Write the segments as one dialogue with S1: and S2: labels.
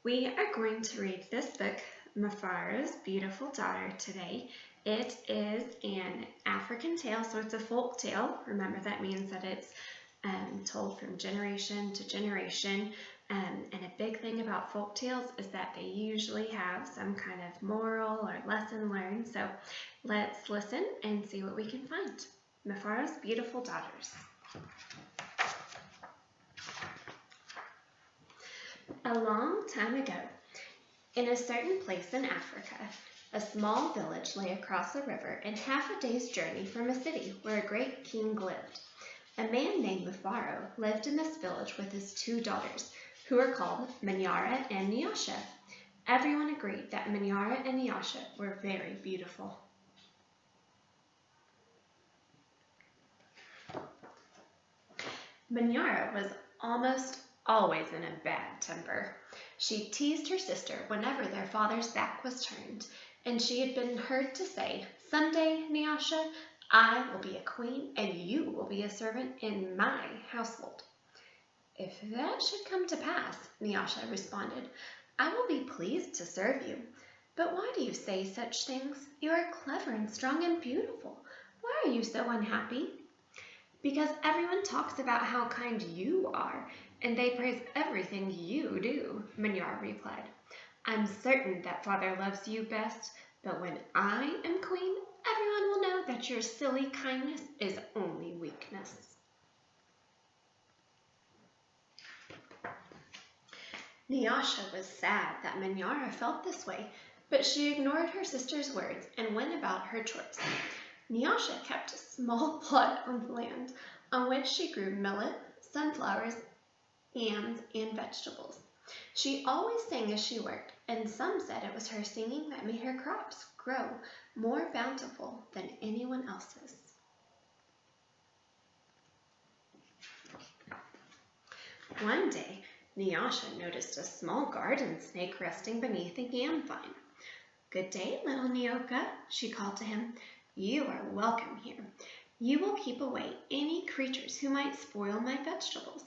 S1: We are going to read this book, Mufara's Beautiful Daughter, today. It is an African tale, so it's a folk tale. Remember, that means that it's told from generation to generation. And a big thing about folk tales is that they usually have some kind of moral or lesson learned. So let's listen and see what we can find. Mufara's Beautiful Daughters. A long time ago, in a certain place in Africa, a small village lay across a river and half a day's journey from a city where a great king lived. A man named Mufaro lived in this village with his two daughters, who were called Manyara and Nyasha. Everyone agreed that Manyara and Nyasha were very beautiful. Manyara was almost always in a bad temper. She teased her sister whenever their father's back was turned, and she had been heard to say, "Someday, Nyasha, I will be a queen and you will be a servant in my household." "If that should come to pass," Nyasha responded, "I will be pleased to serve you. But why do you say such things? You are clever and strong and beautiful. Why are you so unhappy?" "Because everyone talks about how kind you are, and they praise everything you do," Manyara replied. "I'm certain that father loves you best, but when I am queen, everyone will know that your silly kindness is only weakness." Nyasha was sad that Manyara felt this way, but she ignored her sister's words and went about her chores. Nyasha kept a small plot of land on which she grew millet, sunflowers, yams, and vegetables. She always sang as she worked, and some said it was her singing that made her crops grow more bountiful than anyone else's. One day, Nyasha noticed a small garden snake resting beneath a yam vine. "Good day, little Nyoka," she called to him. "You are welcome here. You will keep away any creatures who might spoil my vegetables."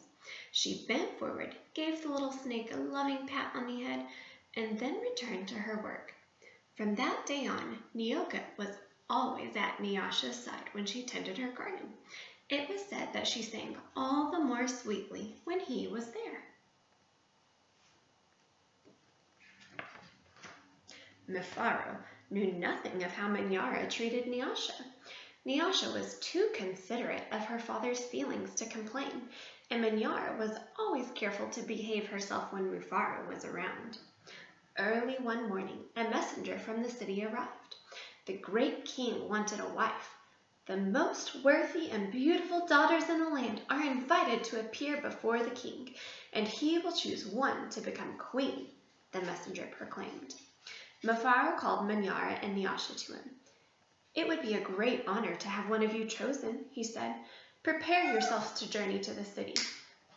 S1: She bent forward, gave the little snake a loving pat on the head, and then returned to her work. From that day on, Nyoka was always at Nyasha's side when she tended her garden. It was said that she sang all the more sweetly when he was there. Mufaro knew nothing of how Manyara treated Nyasha. Nyasha was too considerate of her father's feelings to complain, and Manyara was always careful to behave herself when Mufaro was around. Early one morning, a messenger from the city arrived. The great king wanted a wife. "The most worthy and beautiful daughters in the land are invited to appear before the king, and he will choose one to become queen," the messenger proclaimed. Mufaro called Manyara and Nyasha to him. "It would be a great honor to have one of you chosen," he said. "Prepare yourselves to journey to the city.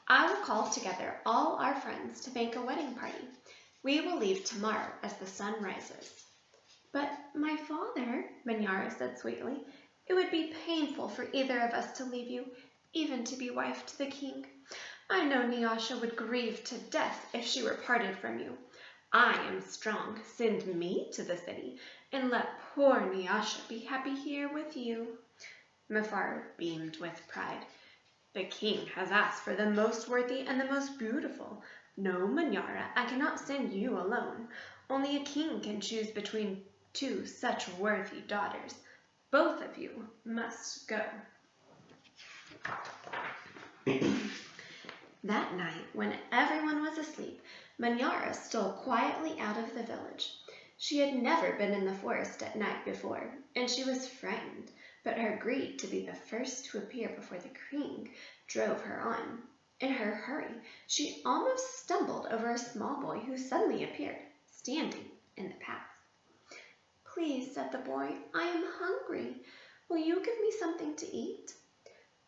S1: I will call together all our friends to make a wedding party. We will leave tomorrow as the sun rises." "But my father," Manyara said sweetly, "it would be painful for either of us to leave you, even to be wife to the king. I know Nyasha would grieve to death if she were parted from you. I am strong. Send me to the city, and let poor Nyasha be happy here with you." Mufaro beamed with pride. "The king has asked for the most worthy and the most beautiful. No, Manyara, I cannot send you alone. Only a king can choose between two such worthy daughters. Both of you must go." That night, when everyone was asleep, Manyara stole quietly out of the village. She had never been in the forest at night before, and she was frightened, but her greed to be the first to appear before the king drove her on. In her hurry, she almost stumbled over a small boy who suddenly appeared, standing in the path. "Please," said the boy, "I am hungry. Will you give me something to eat?"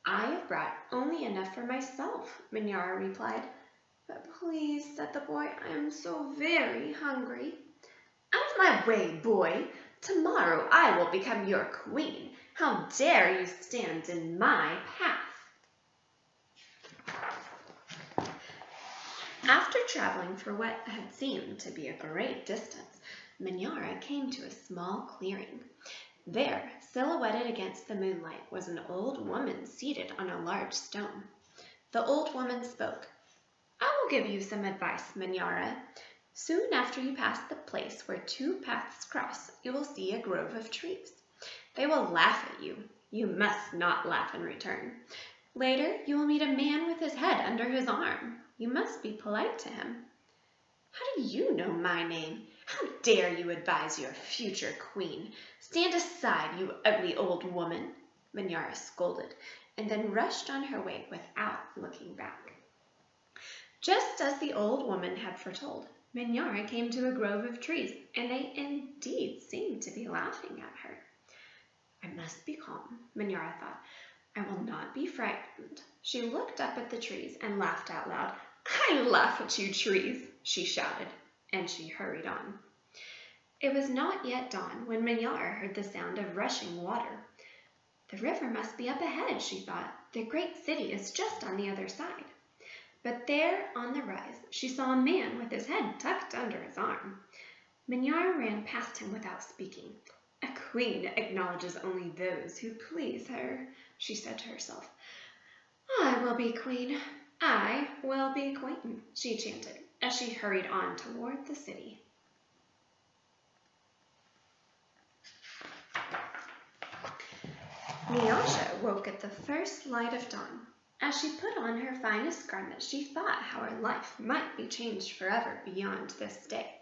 S1: "I have brought only enough for myself," Manyara replied. "But please," said the boy, "I am so very hungry." "Out of my way, boy! Tomorrow I will become your queen. How dare you stand in my path?" After traveling for what had seemed to be a great distance, Minyara came to a small clearing. There, silhouetted against the moonlight, was an old woman seated on a large stone. The old woman spoke. "I will give you some advice, Minyara. Soon after you pass the place where two paths cross, you will see a grove of trees. They will laugh at you. You must not laugh in return. Later, you will meet a man with his head under his arm. You must be polite to him." "How do you know my name? How dare you advise your future queen? Stand aside, you ugly old woman," Minyara scolded, and then rushed on her way without looking back. Just as the old woman had foretold, Minyara came to a grove of trees, and they indeed seemed to be laughing at her. "I must be calm," Minyara thought. "I will not be frightened." She looked up at the trees and laughed out loud. "I laugh at you, trees," she shouted, and she hurried on. It was not yet dawn when Minyara heard the sound of rushing water. "The river must be up ahead," she thought. "The great city is just on the other side." But there, on the rise, she saw a man with his head tucked under his arm. Minyara ran past him without speaking. "A queen acknowledges only those who please her," she said to herself. "I will be queen. I will be queen," she chanted as she hurried on toward the city. Nyasha woke at the first light of dawn. As she put on her finest garment, she thought how her life might be changed forever beyond this day.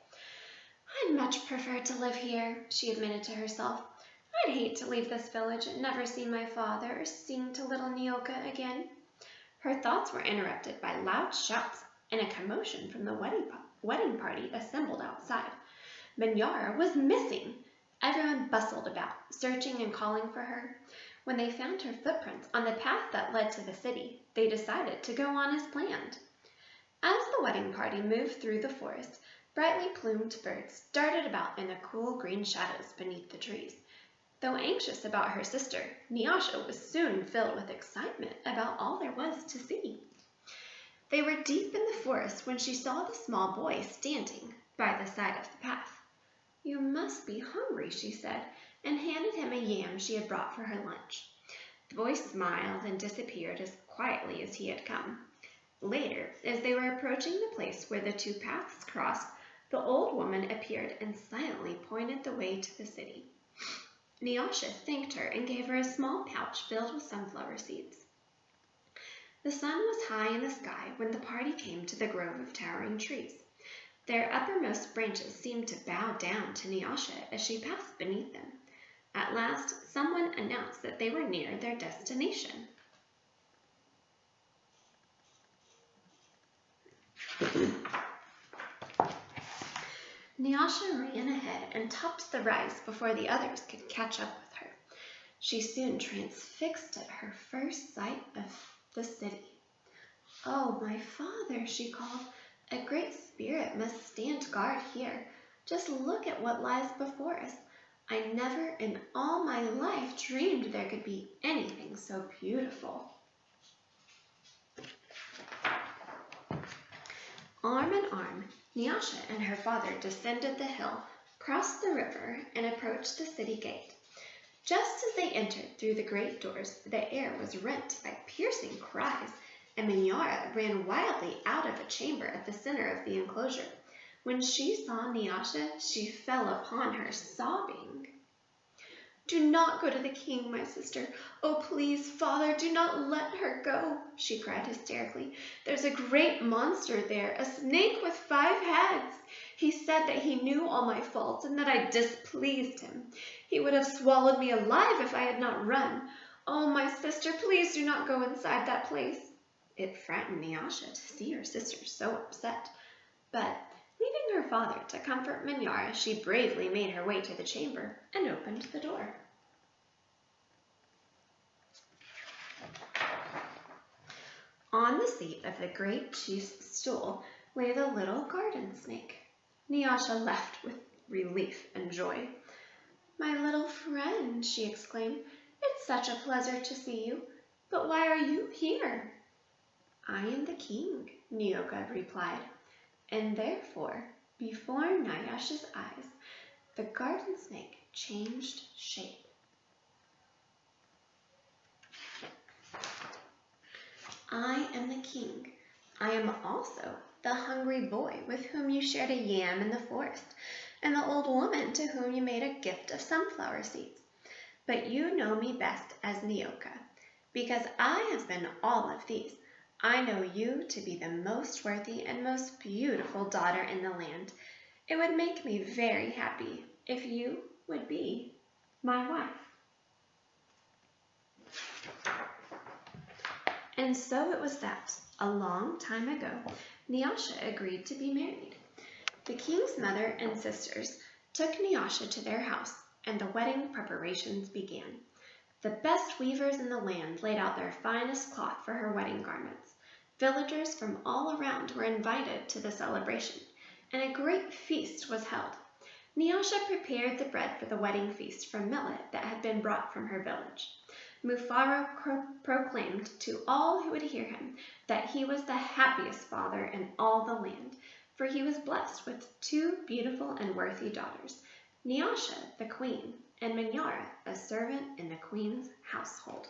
S1: "I'd much prefer to live here," she admitted to herself. "I'd hate to leave this village and never see my father or sing to little Nyoka again." Her thoughts were interrupted by loud shouts and a commotion from the wedding party assembled outside. Minyara was missing. Everyone bustled about, searching and calling for her. When they found her footprints on the path that led to the city, they decided to go on as planned. As the wedding party moved through the forest, brightly plumed birds darted about in the cool green shadows beneath the trees. Though anxious about her sister, Nyasha was soon filled with excitement about all there was to see. They were deep in the forest when she saw the small boy standing by the side of the path. "You must be hungry," she said, and handed him a yam she had brought for her lunch. The boy smiled and disappeared as quietly as he had come. Later, as they were approaching the place where the two paths crossed, the old woman appeared and silently pointed the way to the city. Nyasha thanked her and gave her a small pouch filled with sunflower seeds. The sun was high in the sky when the party came to the grove of towering trees. Their uppermost branches seemed to bow down to Nyasha as she passed beneath them. At last, someone announced that they were near their destination. Nyasha ran ahead and topped the rise before the others could catch up with her. She soon transfixed at her first sight of the city. "Oh, my father," she called, "a great spirit must stand guard here. Just look at what lies before us. I never in all my life dreamed there could be anything so beautiful." Arm in arm, Nyasha and her father descended the hill, crossed the river, and approached the city gate. Just as they entered through the great doors, the air was rent by piercing cries, and Minyara ran wildly out of a chamber at the center of the enclosure. When she saw Nyasha, she fell upon her, sobbing. "Do not go to the king, my sister. Oh, please, father, do not let her go," she cried hysterically. "There's a great monster there, a snake with 5 heads. He said that he knew all my faults and that I displeased him. He would have swallowed me alive if I had not run. Oh, my sister, please do not go inside that place." It frightened Nyasha to see her sister so upset, but leaving her father to comfort Minyara, she bravely made her way to the chamber and opened the door. On the seat of the great chief's stool lay the little garden snake. Nyasha left with relief and joy. "My little friend," she exclaimed, "it's such a pleasure to see you. But why are you here?" "I am the king," Nyoka replied. And therefore, before Nyasha's eyes, the garden snake changed shape. I am the king. I am also the hungry boy with whom you shared a yam in the forest, and the old woman to whom you made a gift of sunflower seeds. But you know me best as Neoka. Because I have been all of these, I know you to be the most worthy and most beautiful daughter in the land. It would make me very happy if you would be my wife. And so it was that, a long time ago, Nyasha agreed to be married. The king's mother and sisters took Nyasha to their house, and the wedding preparations began. The best weavers in the land laid out their finest cloth for her wedding garments. Villagers from all around were invited to the celebration, and a great feast was held. Nyasha prepared the bread for the wedding feast from millet that had been brought from her village. Mufaro proclaimed to all who would hear him that he was the happiest father in all the land, for he was blessed with 2 beautiful and worthy daughters, Nyasha, the queen, and Minyara, a servant in the queen's household.